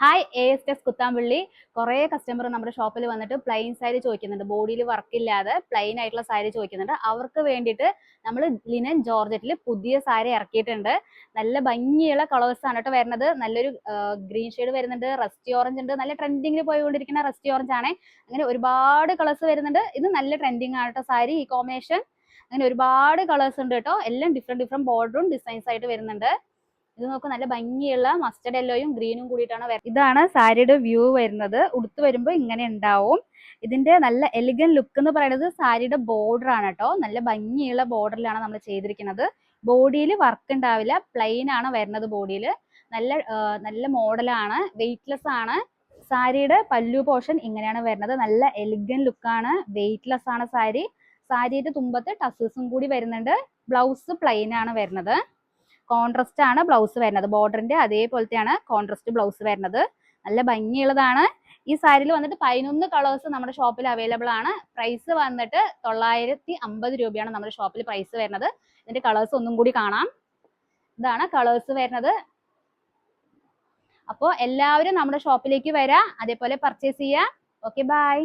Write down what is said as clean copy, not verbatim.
Hi ASTS Kuthampully. കുറേ customer നമ്മുടെ ഷോപ്പിൽ വന്നിട്ട് പ്ലെയിൻ സാരി ചോദിക്കുന്നുണ്ട്, ബോഡിയിൽ വർക്ക് ഇല്ലാതെ പ്ലെയിൻ ആയിട്ടുള്ള സാരി ചോദിക്കുന്നുണ്ട്. അവർക്ക് വേണ്ടിയിട്ട് നമ്മൾ ലിനൻ ജോർജറ്റിൽ പുതിയ സാരി ഇറക്കിയിട്ടുണ്ട്. നല്ല ഭംഗിയുള്ള കളേഴ്സ് ആണ് കേട്ടോ വരുന്നത്. നല്ലൊരു ഗ്രീൻ ഷെയ്ഡ് വരുന്നുണ്ട്, റസ്റ്റി ഓറഞ്ച് ഉണ്ട്, നല്ല ട്രെൻഡിങ്ങിൽ പോയിക്കൊണ്ടിരിക്കുന്ന റസ്റ്റി ഓറഞ്ച് ആണ്. അങ്ങനെ ഒരുപാട് കളേഴ്സ് വരുന്നുണ്ട്. ഇത് നല്ല ട്രെൻഡിങ് ആണ് കേട്ടോ സാരി, ഈ കോമ്പിനേഷൻ. അങ്ങനെ ഒരുപാട് കളേഴ്സ് ഉണ്ട് കേട്ടോ. എല്ലാം ഡിഫറെന്റ് ബോർഡറും ഡിസൈൻസ് ആയിട്ട് വരുന്നുണ്ട്. ഇത് നോക്ക്, നല്ല ഭംഗിയുള്ള മസ്റ്റർഡ് യെല്ലോയും ഗ്രീനും കൂടിയിട്ടാണ് വരുന്നത്. ഇതാണ് സാരിയുടെ വ്യൂ വരുന്നത്. ഉടുത്ത് വരുമ്പോൾ ഇങ്ങനെ ഉണ്ടാവും. ഇതിന്റെ നല്ല എലിഗൻ ലുക്ക് എന്ന് പറയുന്നത് സാരിയുടെ ബോർഡർ ആണ് കേട്ടോ. നല്ല ഭംഗിയുള്ള ബോർഡറിലാണ് നമ്മൾ ചെയ്തിരിക്കുന്നത്. ബോഡിയിൽ വർക്ക് ഉണ്ടാവില്ല, പ്ലെയിൻ ആണ് വരുന്നത് ബോഡിയിൽ. നല്ല നല്ല മോഡലാണ്, വെയിറ്റ്ലെസ് ആണ്. സാരിയുടെ പല്ലു പോർഷൻ ഇങ്ങനെയാണ് വരുന്നത്. നല്ല എലിഗൻ ലുക്കാണ്, വെയിറ്റ്ലെസ് ആണ് സാരി. സാരിയുടെ തുമ്പത്ത് ടസൽസും കൂടി വരുന്നുണ്ട്. ബ്ലൗസ് പ്ലെയിൻ ആണ് വരുന്നത്. കോൺട്രസ്റ്റ് ആണ് ബ്ലൗസ് വരുന്നത്. ബോർഡറിന്റെ അതേപോലത്തെയാണ് കോൺട്രസ്റ്റ് ബ്ലൗസ് വരുന്നത്. നല്ല ഭംഗിയുള്ളതാണ്. ഈ സാരിയിൽ വന്നിട്ട് 11 കളേഴ്സ് നമ്മുടെ ഷോപ്പിൽ അവൈലബിൾ ആണ്. പ്രൈസ് വന്നിട്ട് 950 രൂപയാണ് നമ്മുടെ ഷോപ്പിൽ പ്രൈസ് വരുന്നത്. ഇതിന്റെ കളേഴ്സ് ഒന്നും കൂടി കാണാം. ഇതാണ് കളേഴ്സ് വരുന്നത്. അപ്പോൾ എല്ലാവരും നമ്മുടെ ഷോപ്പിലേക്ക് വരാം, അതേപോലെ പർച്ചേസ് ചെയ്യാം. Okay, by.